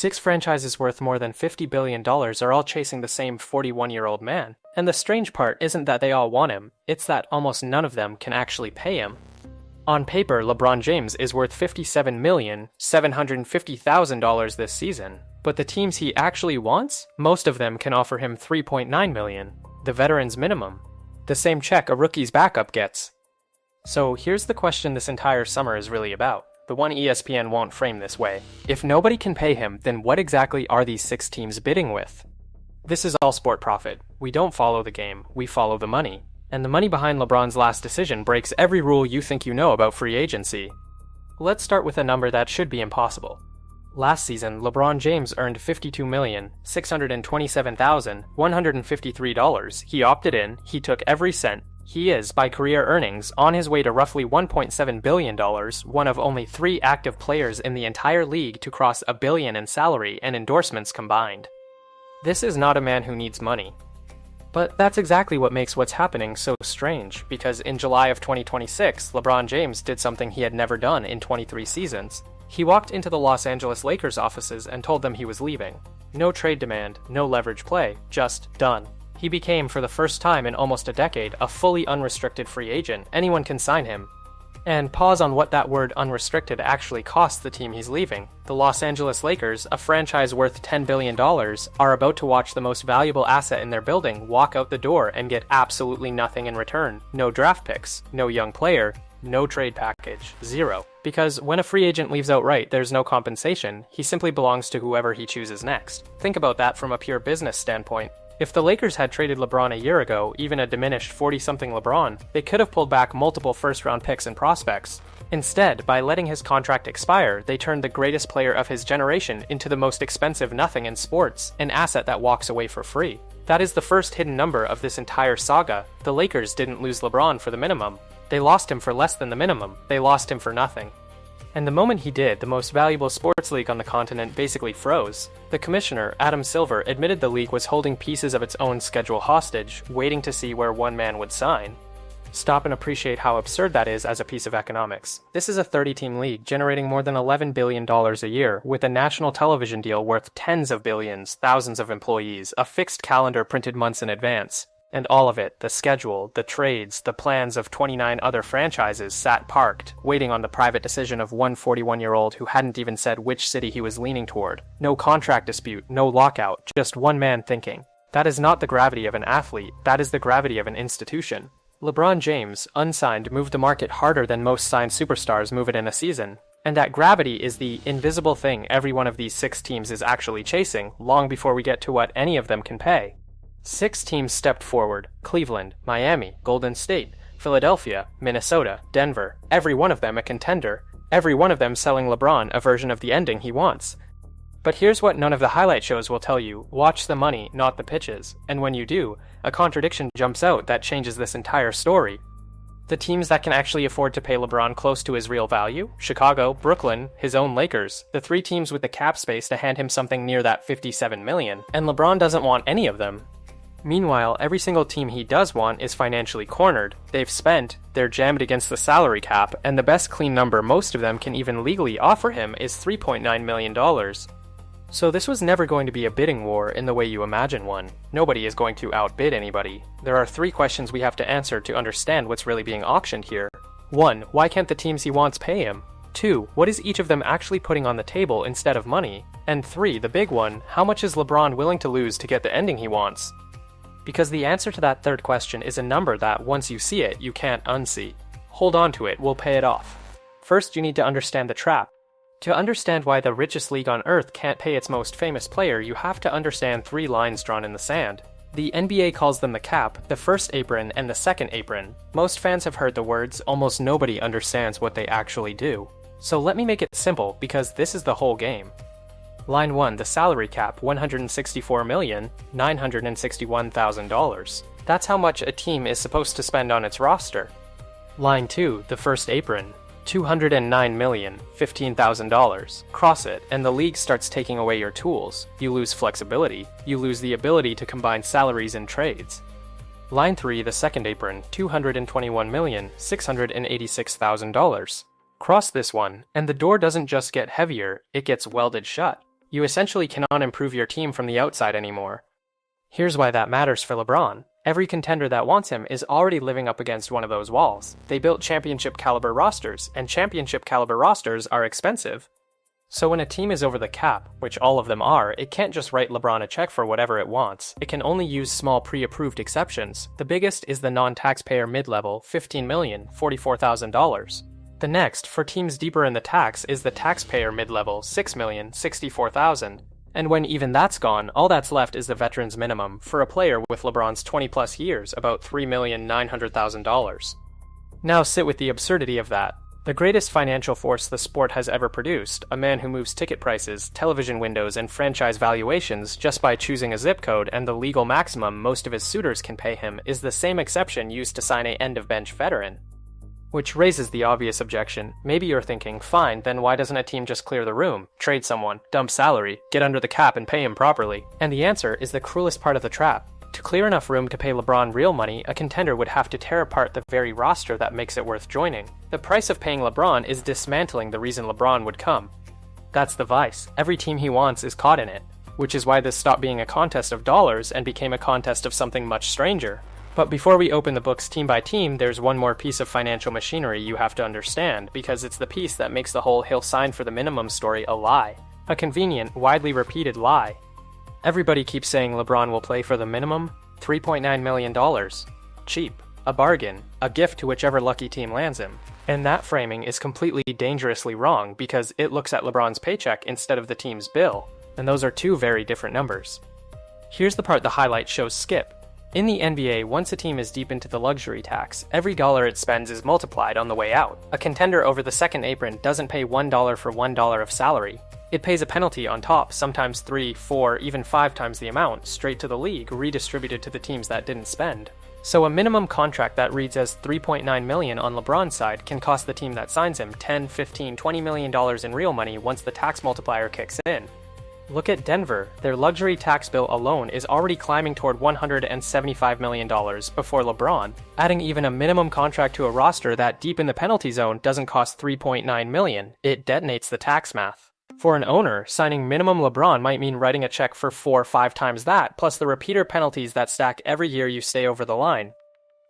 6 franchises worth more than $50 billion are all chasing the same 41-year-old man. And the strange part isn't that they all want him, it's that almost none of them can actually pay him. On paper, LeBron James is worth $57,750,000 this season, but the teams he actually wants, most of them can offer him $3.9 million, the veteran's minimum, the same check a rookie's backup gets. So here's the question this entire summer is really about, the one ESPN won't frame this way. If nobody can pay him, then what exactly are these 6 teams bidding with? This is all sport profit. We don't follow the game, we follow the money. And the money behind LeBron's last decision breaks every rule you think you know about free agency. Let's start with a number that should be impossible. Last season, LeBron James earned $52,627,153. He opted in, he took every cent. He is, by career earnings, on his way to roughly $1.7 billion, one of only 3 active players in the entire league to cross $1 billion in salary and endorsements combined. This is not a man who needs money. But that's exactly what makes what's happening so strange, because in July of 2026, LeBron James did something he had never done in 23 seasons. He walked into the Los Angeles Lakers offices and told them he was leaving. No trade demand, no leverage play, just done. He became, for the first time in almost a decade, a fully unrestricted free agent. Anyone can sign him. And pause on what that word unrestricted actually costs the team he's leaving. The Los Angeles Lakers, a franchise worth $10 billion, are about to watch the most valuable asset in their building walk out the door and get absolutely nothing in return. No draft picks, no young player, no trade package, zero. Because when a free agent leaves outright, there's no compensation, he simply belongs to whoever he chooses next. Think about that from a pure business standpoint. If the Lakers had traded LeBron a year ago, even a diminished 40-something LeBron, they could have pulled back multiple first-round picks and prospects. Instead, by letting his contract expire, they turned the greatest player of his generation into the most expensive nothing in sports, an asset that walks away for free. That is the first hidden number of this entire saga. The Lakers didn't lose LeBron for the minimum. They lost him for less than the minimum. They lost him for nothing. And the moment he did, the most valuable sports league on the continent basically froze. The commissioner, Adam Silver, admitted the league was holding pieces of its own schedule hostage, waiting to see where one man would sign. Stop and appreciate how absurd that is as a piece of economics. This is a 30-team league generating more than $11 billion a year, with a national television deal worth tens of billions, thousands of employees, a fixed calendar printed months in advance. And all of it, the schedule, the trades, the plans of 29 other franchises sat parked, waiting on the private decision of one 41-year-old who hadn't even said which city he was leaning toward. No contract dispute, no lockout, just one man thinking. That is not the gravity of an athlete, that is the gravity of an institution. LeBron James, unsigned, moved the market harder than most signed superstars move it in a season. And that gravity is the invisible thing every one of these 6 teams is actually chasing, long before we get to what any of them can pay. 6 teams stepped forward: Cleveland, Miami, Golden State, Philadelphia, Minnesota, Denver, every one of them a contender, every one of them selling LeBron a version of the ending he wants. But here's what none of the highlight shows will tell you: watch the money, not the pitches. And when you do, a contradiction jumps out that changes this entire story. The teams that can actually afford to pay LeBron close to his real value: Chicago, Brooklyn, his own Lakers, the 3 teams with the cap space to hand him something near that $57 million, and LeBron doesn't want any of them. Meanwhile, every single team he does want is financially cornered. They've spent, they're jammed against the salary cap, and the best clean number most of them can even legally offer him is $3.9 million. So this was never going to be a bidding war in the way you imagine one. Nobody is going to outbid anybody. There are 3 questions we have to answer to understand what's really being auctioned here. 1. Why can't the teams he wants pay him? 2. What is each of them actually putting on the table instead of money? And 3. The big one, how much is LeBron willing to lose to get the ending he wants? Because the answer to that 3rd question is a number that, once you see it, you can't unsee. Hold on to it, we'll pay it off. First, you need to understand the trap. To understand why the richest league on earth can't pay its most famous player, you have to understand 3 lines drawn in the sand. The NBA calls them the cap, the first apron, and the second apron. Most fans have heard the words, almost nobody understands what they actually do. So let me make it simple, because this is the whole game. Line 1, the salary cap, $164,961,000. That's how much a team is supposed to spend on its roster. Line 2, the first apron, $209,015,000. Cross it, and the league starts taking away your tools. You lose flexibility. You lose the ability to combine salaries and trades. Line 3, the second apron, $221,686,000. Cross this one, and the door doesn't just get heavier, it gets welded shut. You essentially cannot improve your team from the outside anymore. Here's why that matters for LeBron. Every contender that wants him is already living up against one of those walls. They built championship-caliber rosters, and championship-caliber rosters are expensive. So when a team is over the cap, which all of them are, it can't just write LeBron a check for whatever it wants. It can only use small pre-approved exceptions. The biggest is the non-taxpayer mid-level, $15 million, $44,000. The next, for teams deeper in the tax, is the taxpayer mid-level, $6 million, $64,000. And when even that's gone, all that's left is the veterans minimum, for a player with LeBron's 20-plus years, about $3,900,000. Now sit with the absurdity of that. The greatest financial force the sport has ever produced, a man who moves ticket prices, television windows, and franchise valuations just by choosing a zip code and the legal maximum most of his suitors can pay him, is the same exception used to sign a end-of-bench veteran. Which raises the obvious objection. Maybe you're thinking, fine, then why doesn't a team just clear the room, trade someone, dump salary, get under the cap and pay him properly? And the answer is the cruelest part of the trap. To clear enough room to pay LeBron real money, a contender would have to tear apart the very roster that makes it worth joining. The price of paying LeBron is dismantling the reason LeBron would come. That's the vice. Every team he wants is caught in it. Which is why this stopped being a contest of dollars and became a contest of something much stranger. But before we open the books team by team, there's one more piece of financial machinery you have to understand, because it's the piece that makes the whole he'll sign for the minimum story a lie. A convenient, widely repeated lie. Everybody keeps saying LeBron will play for the minimum, $3.9 million. Cheap. A bargain. A gift to whichever lucky team lands him. And that framing is completely dangerously wrong because it looks at LeBron's paycheck instead of the team's bill, and those are two very different numbers. Here's the part the highlight shows skip. In the NBA, once a team is deep into the luxury tax, every dollar it spends is multiplied on the way out. A contender over the second apron doesn't pay $1 for $1 of salary. It pays a penalty on top, sometimes 3, 4, even 5 times the amount, straight to the league, redistributed to the teams that didn't spend. So a minimum contract that reads as $3.9 million on LeBron's side can cost the team that signs him $10, $15, $20 million in real money once the tax multiplier kicks in. Look at Denver. Their luxury tax bill alone is already climbing toward $175 million before LeBron. Adding even a minimum contract to a roster that deep in the penalty zone doesn't cost $3.9 million. It detonates the tax math. For an owner, signing minimum LeBron might mean writing a check for 4 or 5 times that, plus the repeater penalties that stack every year you stay over the line.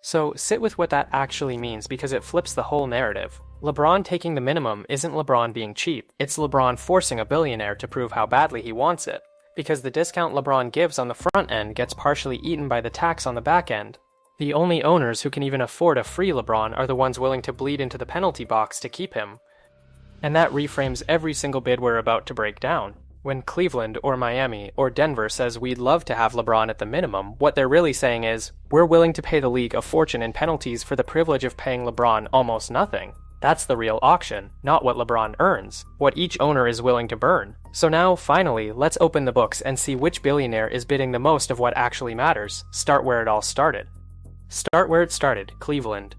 So sit with what that actually means because it flips the whole narrative. LeBron taking the minimum isn't LeBron being cheap, it's LeBron forcing a billionaire to prove how badly he wants it. Because the discount LeBron gives on the front end gets partially eaten by the tax on the back end. The only owners who can even afford a free LeBron are the ones willing to bleed into the penalty box to keep him. And that reframes every single bid we're about to break down. When Cleveland or Miami or Denver says we'd love to have LeBron at the minimum, what they're really saying is, we're willing to pay the league a fortune in penalties for the privilege of paying LeBron almost nothing. That's the real auction, not what LeBron earns, what each owner is willing to burn. So now, finally, let's open the books and see which billionaire is bidding the most of what actually matters. Start where it all started. Start where it started, Cleveland.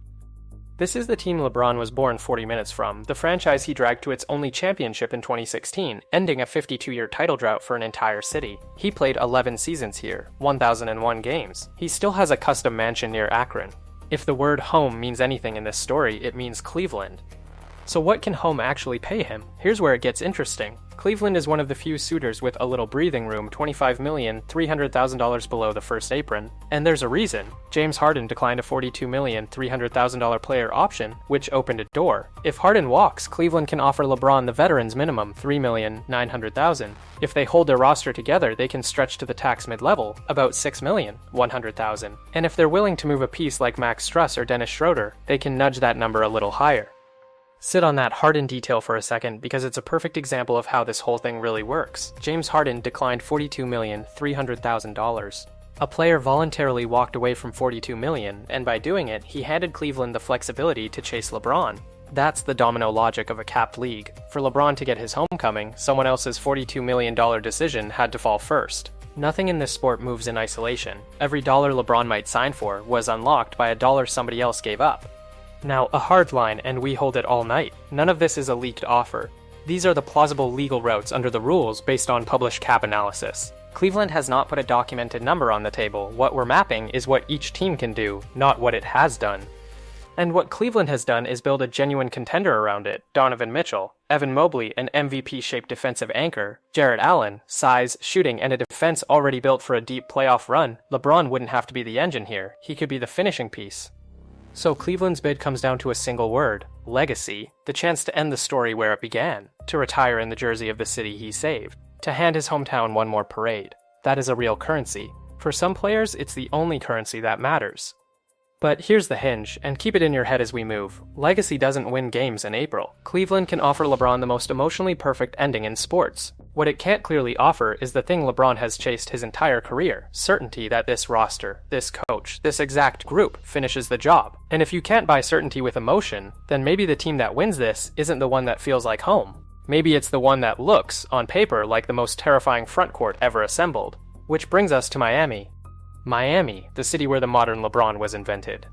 This is the team LeBron was born 40 minutes from, the franchise he dragged to its only championship in 2016, ending a 52-year title drought for an entire city. He played 11 seasons here, 1,001 games. He still has a custom mansion near Akron. If the word home means anything in this story, it means Cleveland. So what can home actually pay him? Here's where it gets interesting. Cleveland is one of the few suitors with a little breathing room, $25,300,000 below the first apron. And there's a reason. James Harden declined a $42,300,000 player option, which opened a door. If Harden walks, Cleveland can offer LeBron the veterans minimum, $3,900,000. If they hold their roster together, they can stretch to the tax mid-level, about $6,100,000. And if they're willing to move a piece like Max Struss or Dennis Schroeder, they can nudge that number a little higher. Sit on that Harden detail for a second because it's a perfect example of how this whole thing really works. James Harden declined $42,300,000. A player voluntarily walked away from $42 million, and by doing it, he handed Cleveland the flexibility to chase LeBron. That's the domino logic of a capped league. For LeBron to get his homecoming, someone else's $42 million decision had to fall first. Nothing in this sport moves in isolation. Every dollar LeBron might sign for was unlocked by a dollar somebody else gave up. Now, a hard line, and we hold it all night. None of this is a leaked offer. These are the plausible legal routes under the rules based on published cap analysis. Cleveland has not put a documented number on the table. What we're mapping is what each team can do, not what it has done. And what Cleveland has done is build a genuine contender around it, Donovan Mitchell. Evan Mobley, an MVP-shaped defensive anchor, Jarrett Allen, size, shooting, and a defense already built for a deep playoff run. LeBron wouldn't have to be the engine here. He could be the finishing piece. So Cleveland's bid comes down to a single word: legacy. The chance to end the story where it began, to retire in the jersey of the city he saved, to hand his hometown one more parade. That is a real currency. For some players, it's the only currency that matters. But here's the hinge, and keep it in your head as we move. Legacy doesn't win games in April. Cleveland can offer LeBron the most emotionally perfect ending in sports. What it can't clearly offer is the thing LeBron has chased his entire career: certainty that this roster, this coach, this exact group finishes the job. And if you can't buy certainty with emotion, then maybe the team that wins this isn't the one that feels like home. Maybe it's the one that looks, on paper, like the most terrifying frontcourt ever assembled. Which brings us to Miami. Miami, the city where the modern LeBron was invented.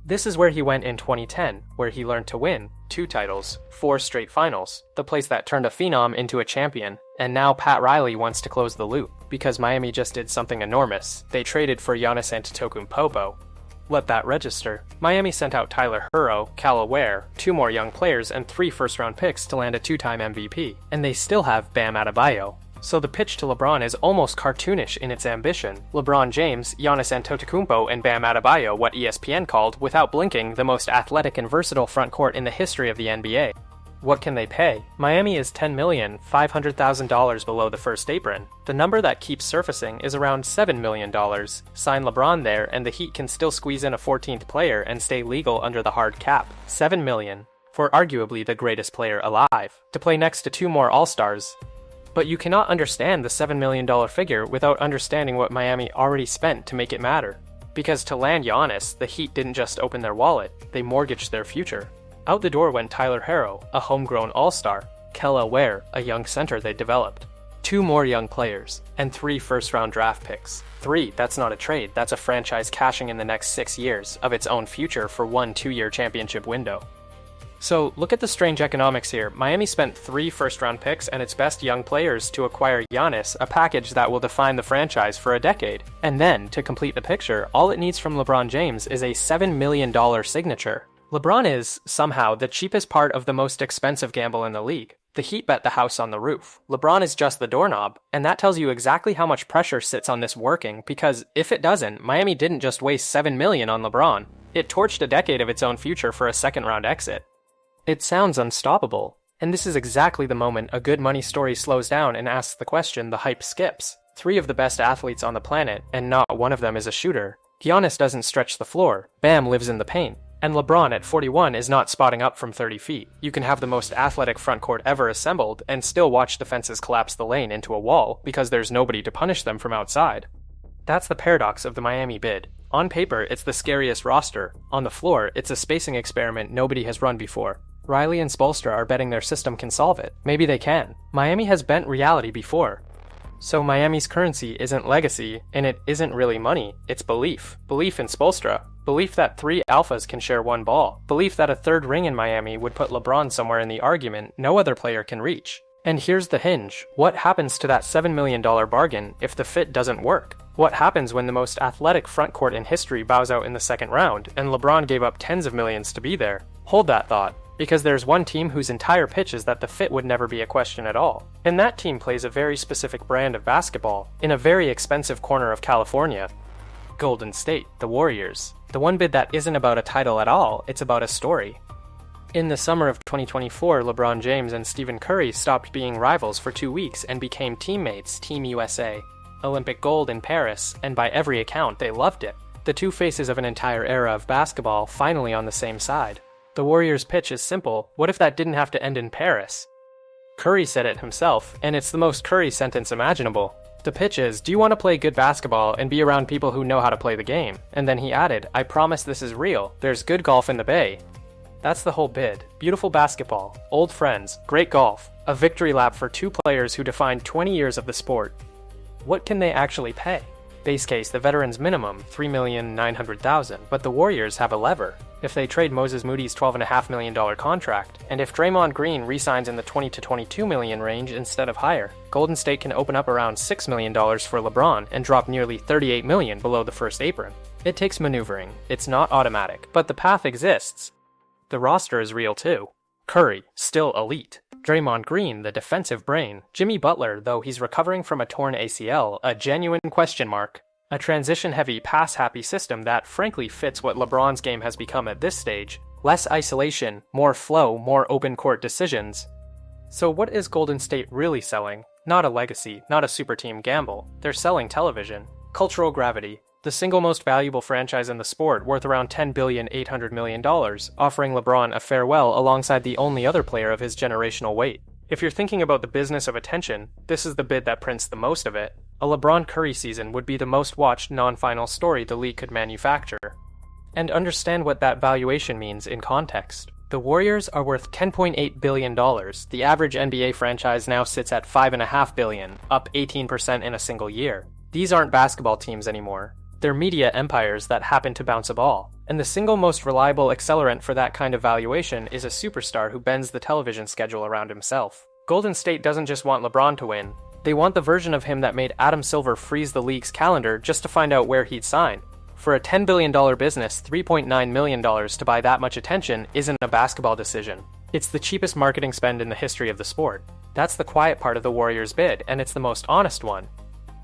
This is where he went in 2010, where he learned to win 2 titles, 4 straight finals, the place that turned a phenom into a champion. And now Pat Riley wants to close the loop, because Miami just did something enormous. They traded for Giannis Antetokounmpo. Let that register. Miami sent out Tyler Herro, Cal Ware, 2 more young players, and 3 first-round picks to land a 2-time MVP. And they still have Bam Adebayo. So the pitch to LeBron is almost cartoonish in its ambition. LeBron James, Giannis Antetokounmpo, and Bam Adebayo, what ESPN called, without blinking, the most athletic and versatile frontcourt in the history of the NBA. What can they pay? Miami is $10,500,000 below the first apron. The number that keeps surfacing is around $7 million. Sign LeBron there, and the Heat can still squeeze in a 14th player and stay legal under the hard cap. $7 million. For arguably the greatest player alive. To play next to 2 more All-Stars. But you cannot understand the $7 million figure without understanding what Miami already spent to make it matter. Because to land Giannis, the Heat didn't just open their wallet, they mortgaged their future. Out the door went Tyler Herro, a homegrown all-star, Kel Ware, a young center they developed, 2 more young players, and 3 first-round draft picks. 3, that's not a trade, that's a franchise cashing in the next 6 years of its own future for one 2-year championship window. So, look at the strange economics here. Miami spent 3 first-round picks and its best young players to acquire Giannis, a package that will define the franchise for a decade. And then, to complete the picture, all it needs from LeBron James is a $7 million signature. LeBron is, somehow, the cheapest part of the most expensive gamble in the league. The Heat bet the house on the roof. LeBron is just the doorknob, and that tells you exactly how much pressure sits on this working, because if it doesn't, Miami didn't just waste $7 million on LeBron. It torched a decade of its own future for a second-round exit. It sounds unstoppable, and this is exactly the moment a good money story slows down and asks the question the hype skips. 3 of the best athletes on the planet, and not one of them is a shooter. Giannis doesn't stretch the floor, Bam lives in the paint, and LeBron at 41 is not spotting up from 30 feet. You can have the most athletic frontcourt ever assembled and still watch defenses collapse the lane into a wall because there's nobody to punish them from outside. That's the paradox of the Miami bid. On paper, it's the scariest roster. On the floor, it's a spacing experiment nobody has run before. Riley and Spoelstra are betting their system can solve it. Maybe they can. Miami has bent reality before. So Miami's currency isn't legacy, and it isn't really money, it's belief. Belief in Spoelstra. Belief that 3 alphas can share 1 ball. Belief that a 3rd ring in Miami would put LeBron somewhere in the argument no other player can reach. And here's the hinge. What happens to that $7 million bargain if the fit doesn't work? What happens when the most athletic frontcourt in history bows out in the second round, and LeBron gave up tens of millions to be there? Hold that thought. Because there's one team whose entire pitch is that the fit would never be a question at all. And that team plays a very specific brand of basketball, in a very expensive corner of California. Golden State, the Warriors. The one bid that isn't about a title at all, it's about a story. In the summer of 2024, LeBron James and Stephen Curry stopped being rivals for 2 weeks and became teammates, Team USA. Olympic gold in Paris, and by every account, they loved it. The 2 faces of an entire era of basketball finally on the same side. The Warriors' pitch is simple. What if that didn't have to end in Paris? Curry said it himself, and it's the most Curry sentence imaginable. The pitch is, do you want to play good basketball and be around people who know how to play the game? And then he added, I promise this is real. There's good golf in the Bay. That's the whole bid. Beautiful basketball, old friends, great golf, a victory lap for 2 players who defined 20 years of the sport. What can they actually pay? Base case, the veterans minimum, $3,900,000, but the Warriors have a lever. If they trade Moses Moody's $12.5 million contract, and if Draymond Green re-signs in the $20 to $22 million range instead of higher, Golden State can open up around $6 million for LeBron and drop nearly $38 million below the first apron. It takes maneuvering. It's not automatic, but the path exists. The roster is real too. Curry, still elite. Draymond Green, the defensive brain. Jimmy Butler, though he's recovering from a torn ACL, a genuine question mark. A transition-heavy, pass-happy system that, frankly, fits what LeBron's game has become at this stage. Less isolation, more flow, more open-court decisions. So what is Golden State really selling? Not a legacy, not a superteam gamble. They're selling television. Cultural gravity. The single most valuable franchise in the sport, worth around $10.8 billion, offering LeBron a farewell alongside the only other player of his generational weight. If you're thinking about the business of attention, this is the bid that prints the most of it. A LeBron Curry season would be the most watched non-final story the league could manufacture. And understand what that valuation means in context. The Warriors are worth $10.8 billion. The average NBA franchise now sits at $5.5 billion, up 18% in a single year. These aren't basketball teams anymore. They're media empires that happen to bounce a ball. And the single most reliable accelerant for that kind of valuation is a superstar who bends the television schedule around himself. Golden State doesn't just want LeBron to win. They want the version of him that made Adam Silver freeze the league's calendar just to find out where he'd sign. For a $10 billion business, $3.9 million to buy that much attention isn't a basketball decision. It's the cheapest marketing spend in the history of the sport. That's the quiet part of the Warriors' bid, and it's the most honest one.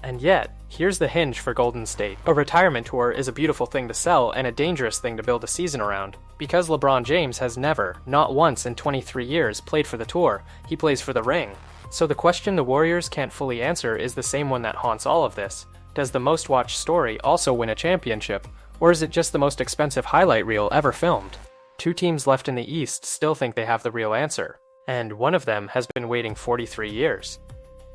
And yet, here's the hinge for Golden State. A retirement tour is a beautiful thing to sell and a dangerous thing to build a season around. Because LeBron James has never, not once in 23 years, played for the tour, he plays for the ring. So the question the Warriors can't fully answer is the same one that haunts all of this. Does the most watched story also win a championship? Or is it just the most expensive highlight reel ever filmed? Two teams left in the East still think they have the real answer. And one of them has been waiting 43 years.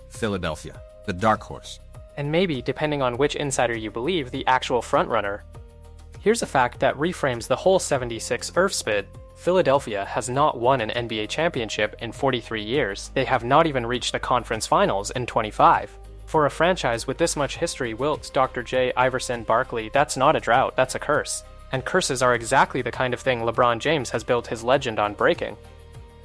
Philadelphia, the dark horse. And maybe, depending on which insider you believe, the actual frontrunner. Here's a fact that reframes the whole 76 Irfs bid. Philadelphia has not won an NBA championship in 43 years. They have not even reached the conference finals in 25. For a franchise with this much history, Wilt, Dr. J, Iverson, Barkley, that's not a drought, that's a curse. And curses are exactly the kind of thing LeBron James has built his legend on breaking.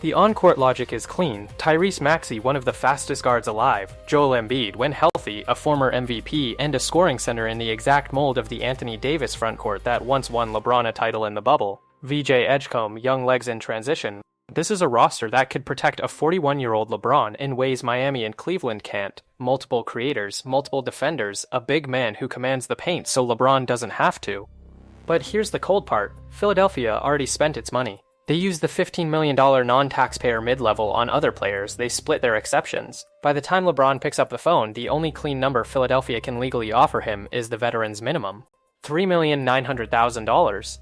The on-court logic is clean. Tyrese Maxey, one of the fastest guards alive. Joel Embiid, when healthy, a former MVP and a scoring center in the exact mold of the Anthony Davis frontcourt that once won LeBron a title in the bubble. VJ Edgecombe, young legs in transition. This is a roster that could protect a 41-year-old LeBron in ways Miami and Cleveland can't. Multiple creators, multiple defenders, a big man who commands the paint so LeBron doesn't have to. But here's the cold part. Philadelphia already spent its money. They used the $15 million non-taxpayer mid-level on other players. They split their exceptions. By the time LeBron picks up the phone, the only clean number Philadelphia can legally offer him is the veteran's minimum. $3,900,000.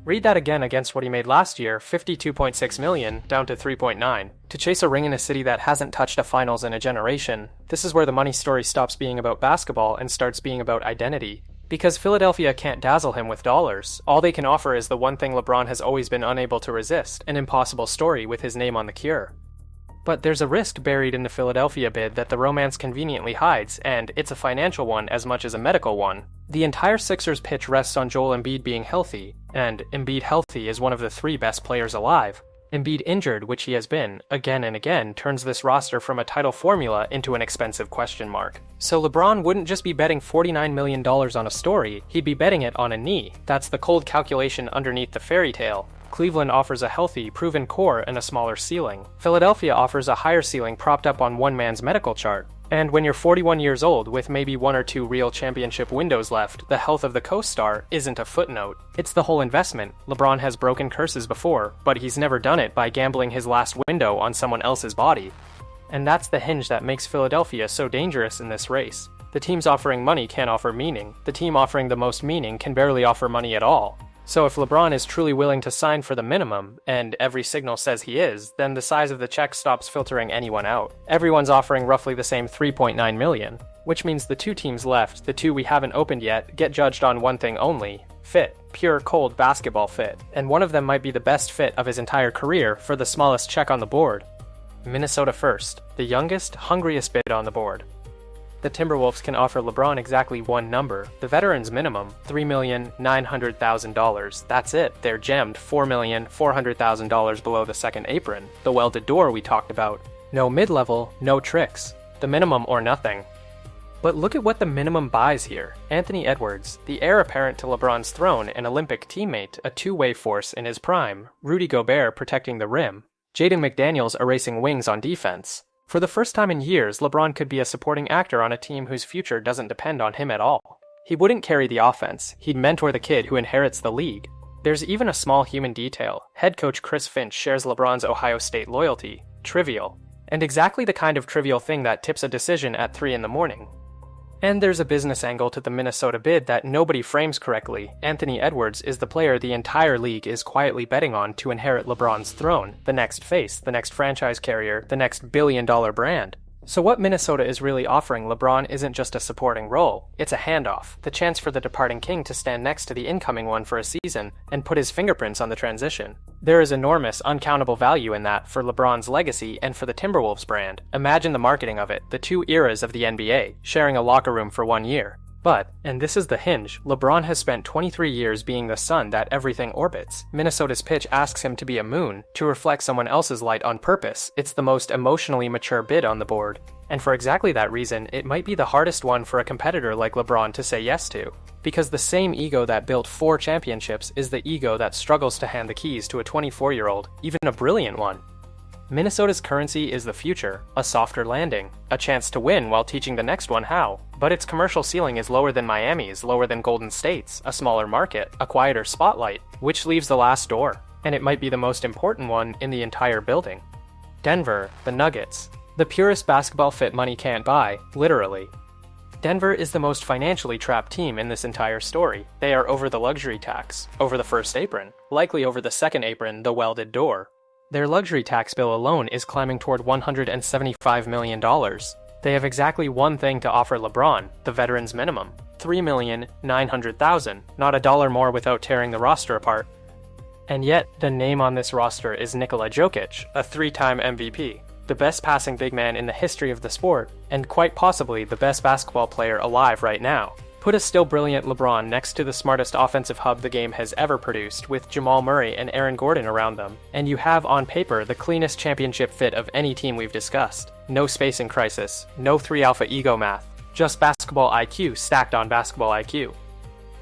Read that again against what he made last year, $52.6 million, down to $3.9. To chase a ring in a city that hasn't touched a finals in a generation, this is where the money story stops being about basketball and starts being about identity. Because Philadelphia can't dazzle him with dollars. All they can offer is the one thing LeBron has always been unable to resist, an impossible story with his name on the cure. But there's a risk buried in the Philadelphia bid that the romance conveniently hides, and it's a financial one as much as a medical one. The entire Sixers pitch rests on Joel Embiid being healthy, and Embiid healthy is one of the three best players alive. Embiid injured, which he has been, again and again, turns this roster from a title formula into an expensive question mark. So LeBron wouldn't just be betting $49 million on a story, he'd be betting it on a knee. That's the cold calculation underneath the fairy tale. Cleveland offers a healthy, proven core and a smaller ceiling. Philadelphia offers a higher ceiling propped up on one man's medical chart. And when you're 41 years old with maybe one or two real championship windows left, the health of the co-star isn't a footnote. It's the whole investment. LeBron has broken curses before, but he's never done it by gambling his last window on someone else's body. And that's the hinge that makes Philadelphia so dangerous in this race. The teams offering money can't offer meaning. The team offering the most meaning can barely offer money at all. So if LeBron is truly willing to sign for the minimum, and every signal says he is, then the size of the check stops filtering anyone out. Everyone's offering roughly the same $3.9 million, which means the two teams left, the two we haven't opened yet, get judged on one thing only: fit. Pure, cold basketball fit. And one of them might be the best fit of his entire career for the smallest check on the board. Minnesota first, the youngest, hungriest bid on the board. The Timberwolves can offer LeBron exactly one number, the veteran's minimum, $3,900,000. That's it, they're gemmed $4,400,000 below the second apron, the welded door we talked about. No mid-level, no tricks. The minimum or nothing. But look at what the minimum buys here. Anthony Edwards, the heir apparent to LeBron's throne, an Olympic teammate, a two-way force in his prime. Rudy Gobert protecting the rim. Jaden McDaniels erasing wings on defense. For the first time in years, LeBron could be a supporting actor on a team whose future doesn't depend on him at all. He wouldn't carry the offense, he'd mentor the kid who inherits the league. There's even a small human detail. Head coach Chris Finch shares LeBron's Ohio State loyalty. Trivial. And exactly the kind of trivial thing that tips a decision at 3 in the morning. And there's a business angle to the Minnesota bid that nobody frames correctly. Anthony Edwards is the player the entire league is quietly betting on to inherit LeBron's throne, the next face, the next franchise carrier, the next billion-dollar brand. So what Minnesota is really offering LeBron isn't just a supporting role, it's a handoff, the chance for the departing king to stand next to the incoming one for a season and put his fingerprints on the transition. There is enormous, uncountable value in that for LeBron's legacy and for the Timberwolves brand. Imagine the marketing of it, the two eras of the NBA, sharing a locker room for 1 year. But, and this is the hinge, LeBron has spent 23 years being the sun that everything orbits. Minnesota's pitch asks him to be a moon, to reflect someone else's light on purpose. It's the most emotionally mature bid on the board. And for exactly that reason, it might be the hardest one for a competitor like LeBron to say yes to. Because the same ego that built 4 championships is the ego that struggles to hand the keys to a 24-year-old, even a brilliant one. Minnesota's currency is the future, a softer landing, a chance to win while teaching the next one how. But its commercial ceiling is lower than Miami's, lower than Golden State's, a smaller market, a quieter spotlight, which leaves the last door, and it might be the most important one in the entire building. Denver, the Nuggets. The purest basketball fit money can't buy, literally. Denver is the most financially trapped team in this entire story. They are over the luxury tax, over the first apron, likely over the second apron, the welded door. Their luxury tax bill alone is climbing toward $175 million. They have exactly one thing to offer LeBron, the veteran's minimum. $3,900,000, not a dollar more without tearing the roster apart. And yet, the name on this roster is Nikola Jokic, a 3-time MVP, the best passing big man in the history of the sport, and quite possibly the best basketball player alive right now. Put a still brilliant LeBron next to the smartest offensive hub the game has ever produced, with Jamal Murray and Aaron Gordon around them, and you have on paper the cleanest championship fit of any team we've discussed. No spacing crisis, no 3-alpha ego math, just basketball IQ stacked on basketball IQ.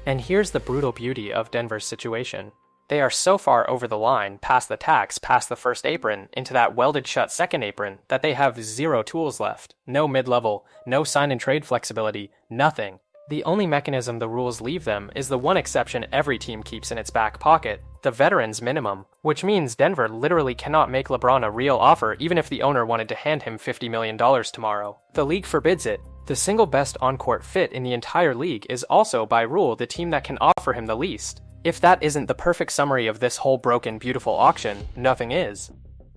And here's the brutal beauty of Denver's situation. They are so far over the line, past the tax, past the first apron, into that welded shut second apron, that they have 0 tools left. No mid-level, no sign and trade flexibility, nothing. The only mechanism the rules leave them is the one exception every team keeps in its back pocket, the veteran's minimum, which means Denver literally cannot make LeBron a real offer even if the owner wanted to hand him $50 million tomorrow. The league forbids it. The single best on-court fit in the entire league is also, by rule, the team that can offer him the least. If that isn't the perfect summary of this whole broken, beautiful auction, nothing is.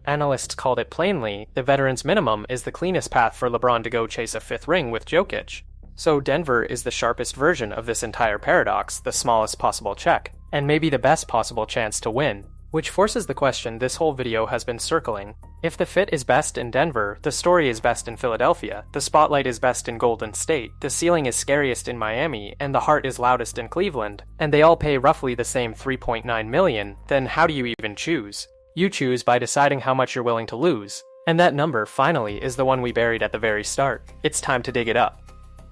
Analysts called it plainly, the veteran's minimum is the cleanest path for LeBron to go chase a 5th ring with Jokic. So Denver is the sharpest version of this entire paradox, the smallest possible check, and maybe the best possible chance to win. Which forces the question this whole video has been circling. If the fit is best in Denver, the story is best in Philadelphia, the spotlight is best in Golden State, the ceiling is scariest in Miami, and the heart is loudest in Cleveland, and they all pay roughly the same $3.9 million, then how do you even choose? You choose by deciding how much you're willing to lose. And that number, finally, is the one we buried at the very start. It's time to dig it up.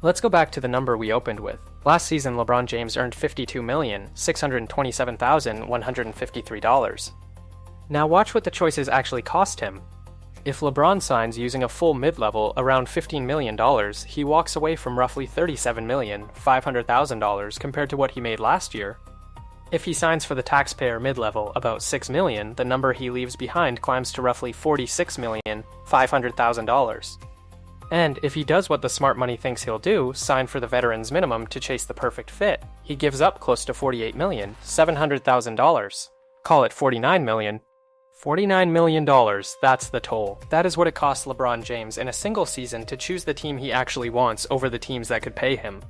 Let's go back to the number we opened with. Last season, LeBron James earned $52,627,153. Now watch what the choices actually cost him. If LeBron signs using a full mid-level around $15 million, he walks away from roughly $37,500,000 compared to what he made last year. If he signs for the taxpayer mid-level, about $6 million, the number he leaves behind climbs to roughly $46,500,000. And if he does what the smart money thinks he'll do, sign for the veteran's minimum to chase the perfect fit, he gives up close to $48,700,000. Call it $49 million. $49 million, that's the toll. That is what it costs LeBron James in a single season to choose the team he actually wants over the teams that could pay him.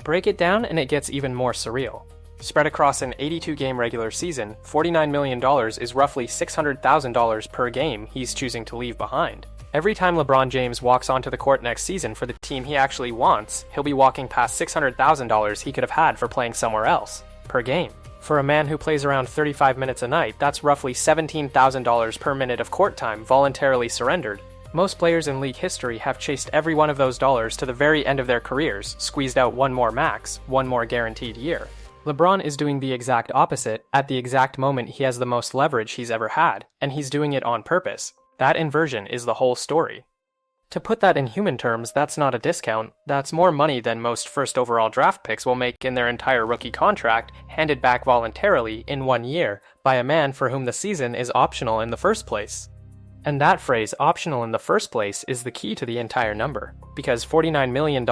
Break it down and it gets even more surreal. Spread across an 82-game regular season, $49 million is roughly $600,000 per game he's choosing to leave behind. Every time LeBron James walks onto the court next season for the team he actually wants, he'll be walking past $600,000 he could have had for playing somewhere else, per game. For a man who plays around 35 minutes a night, that's roughly $17,000 per minute of court time voluntarily surrendered. Most players in league history have chased every one of those dollars to the very end of their careers, squeezed out one more max, one more guaranteed year. LeBron is doing the exact opposite at the exact moment he has the most leverage he's ever had, and he's doing it on purpose. That inversion is the whole story. To put that in human terms, that's not a discount. That's more money than most first overall draft picks will make in their entire rookie contract, handed back voluntarily in 1 year by a man for whom the season is optional in the first place. And that phrase, optional in the first place, is the key to the entire number, because $49 million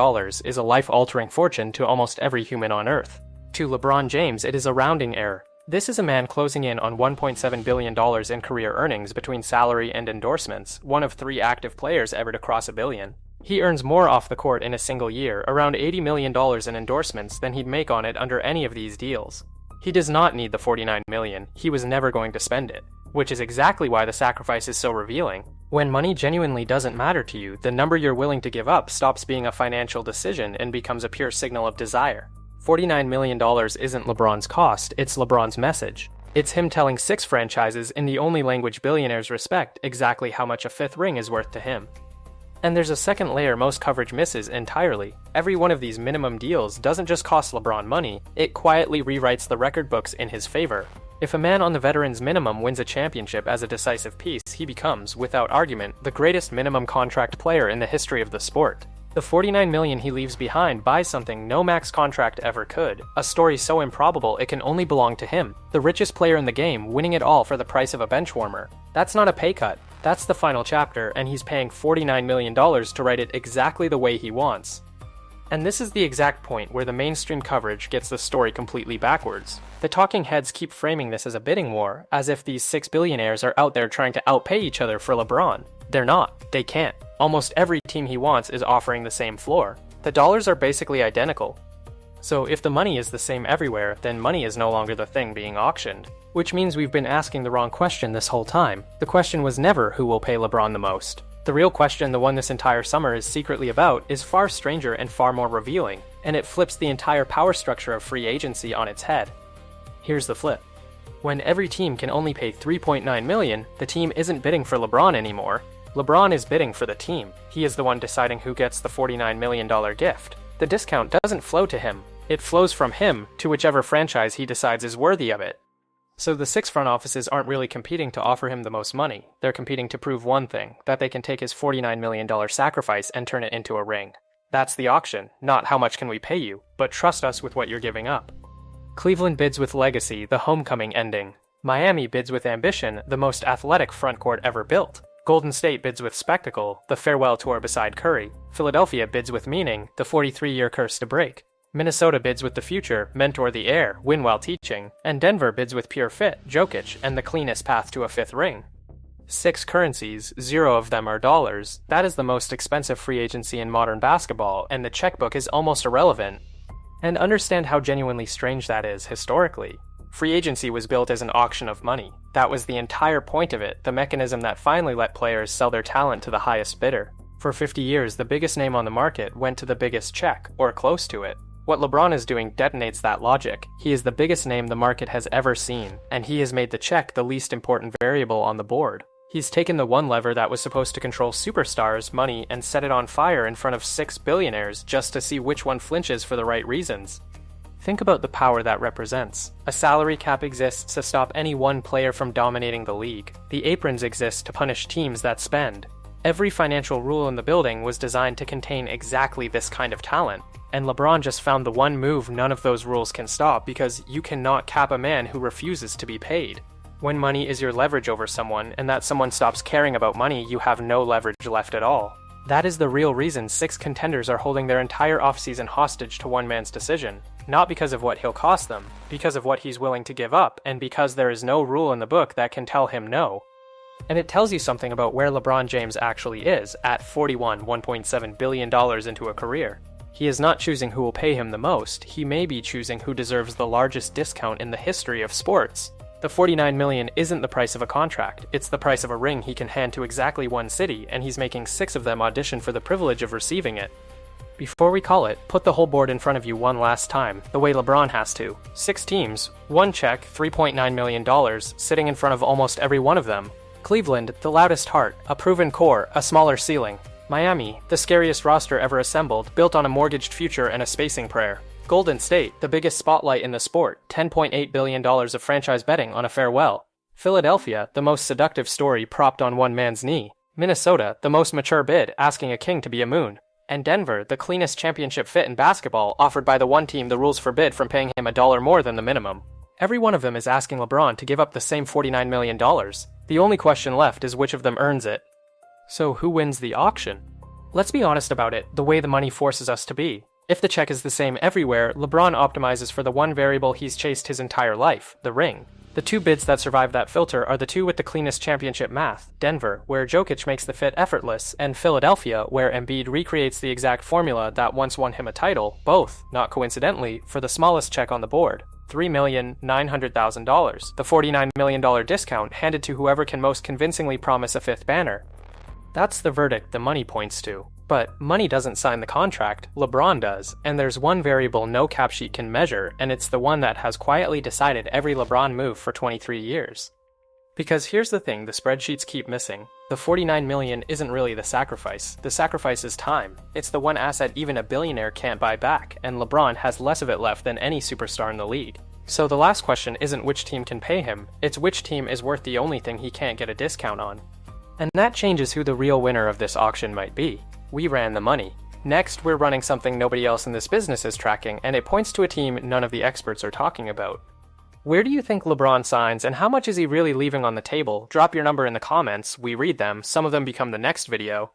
is a life-altering fortune to almost every human on Earth. To LeBron James, it is a rounding error. This is a man closing in on $1.7 billion in career earnings between salary and endorsements, one of 3 active players ever to cross $1 billion. He earns more off the court in a single year, around $80 million in endorsements, than he'd make on it under any of these deals. He does not need the $49 million, he was never going to spend it, which is exactly why the sacrifice is so revealing. When money genuinely doesn't matter to you, the number you're willing to give up stops being a financial decision and becomes a pure signal of desire. $49 million isn't LeBron's cost, it's LeBron's message. It's him telling 6 franchises in the only language billionaires respect exactly how much a 5th ring is worth to him. And there's a second layer most coverage misses entirely. Every one of these minimum deals doesn't just cost LeBron money, it quietly rewrites the record books in his favor. If a man on the veterans minimum wins a championship as a decisive piece, he becomes, without argument, the greatest minimum contract player in the history of the sport. The $49 million he leaves behind buys something no max contract ever could, a story so improbable it can only belong to him, the richest player in the game, winning it all for the price of a benchwarmer. That's not a pay cut, that's the final chapter, and he's paying $49 million to write it exactly the way he wants. And this is the exact point where the mainstream coverage gets the story completely backwards. The talking heads keep framing this as a bidding war, as if these 6 billionaires are out there trying to outpay each other for LeBron. They're not. They can't. Almost every team he wants is offering the same floor. The dollars are basically identical. So if the money is the same everywhere, then money is no longer the thing being auctioned. Which means we've been asking the wrong question this whole time. The question was never who will pay LeBron the most. The real question, the one this entire summer is secretly about, is far stranger and far more revealing, and it flips the entire power structure of free agency on its head. Here's the flip. When every team can only pay $3.9 million, the team isn't bidding for LeBron anymore. LeBron is bidding for the team. He is the one deciding who gets the $49 million gift. The discount doesn't flow to him. It flows from him to whichever franchise he decides is worthy of it. So the 6 front offices aren't really competing to offer him the most money. They're competing to prove one thing, that they can take his $49 million sacrifice and turn it into a ring. That's the auction, not how much can we pay you, but trust us with what you're giving up. Cleveland bids with legacy, the homecoming ending. Miami bids with ambition, the most athletic front court ever built. Golden State bids with spectacle, the farewell tour beside Curry. Philadelphia bids with meaning, the 43-year curse to break. Minnesota bids with the future, mentor the heir, win while teaching. And Denver bids with pure fit, Jokic, and the cleanest path to a 5th ring. 6 currencies, 0 of them are dollars. That is the most expensive free agency in modern basketball, and the checkbook is almost irrelevant. And understand how genuinely strange that is historically. Free agency was built as an auction of money. That was the entire point of it, the mechanism that finally let players sell their talent to the highest bidder. For 50 years, the biggest name on the market went to the biggest check, or close to it. What LeBron is doing detonates that logic. He is the biggest name the market has ever seen, and he has made the check the least important variable on the board. He's taken the one lever that was supposed to control superstars, money, and set it on fire in front of 6 billionaires just to see which one flinches for the right reasons. Think about the power that represents. A salary cap exists to stop any one player from dominating the league. The aprons exist to punish teams that spend. Every financial rule in the building was designed to contain exactly this kind of talent. And LeBron just found the one move none of those rules can stop, because you cannot cap a man who refuses to be paid. When money is your leverage over someone, and that someone stops caring about money, you have no leverage left at all. That is the real reason 6 contenders are holding their entire offseason hostage to one man's decision. Not because of what he'll cost them, because of what he's willing to give up, and because there is no rule in the book that can tell him no. And it tells you something about where LeBron James actually is at 41, $1.7 billion into a career. He is not choosing who will pay him the most, he may be choosing who deserves the largest discount in the history of sports. The $49 million isn't the price of a contract, it's the price of a ring he can hand to exactly one city, and he's making 6 of them audition for the privilege of receiving it. Before we call it, put the whole board in front of you one last time, the way LeBron has to. 6 teams, 1 check, $3.9 million, sitting in front of almost every one of them. Cleveland, the loudest heart, a proven core, a smaller ceiling. Miami, the scariest roster ever assembled, built on a mortgaged future and a spacing prayer. Golden State, the biggest spotlight in the sport, $10.8 billion of franchise betting on a farewell. Philadelphia, the most seductive story propped on one man's knee. Minnesota, the most mature bid, asking a king to be a moon. And Denver, the cleanest championship fit in basketball, offered by the one team the rules forbid from paying him $1 more than the minimum. Every one of them is asking LeBron to give up the same $49 million. The only question left is which of them earns it. So who wins the auction? Let's be honest about it, the way the money forces us to be. If the check is the same everywhere, LeBron optimizes for the one variable he's chased his entire life, the ring. The two bids that survive that filter are the two with the cleanest championship math, Denver, where Jokic makes the fit effortless, and Philadelphia, where Embiid recreates the exact formula that once won him a title, both, not coincidentally, for the smallest check on the board, $3,900,000, the $49 million discount handed to whoever can most convincingly promise a fifth banner. That's the verdict the money points to. But money doesn't sign the contract, LeBron does, and there's one variable no cap sheet can measure, and it's the one that has quietly decided every LeBron move for 23 years. Because here's the thing the spreadsheets keep missing. The $49 million isn't really the sacrifice is time. It's the one asset even a billionaire can't buy back, and LeBron has less of it left than any superstar in the league. So the last question isn't which team can pay him, it's which team is worth the only thing he can't get a discount on. And that changes who the real winner of this auction might be. We ran the money. Next, we're running something nobody else in this business is tracking, and it points to a team none of the experts are talking about. Where do you think LeBron signs, and how much is he really leaving on the table? Drop your number in the comments, we read them, some of them become the next video.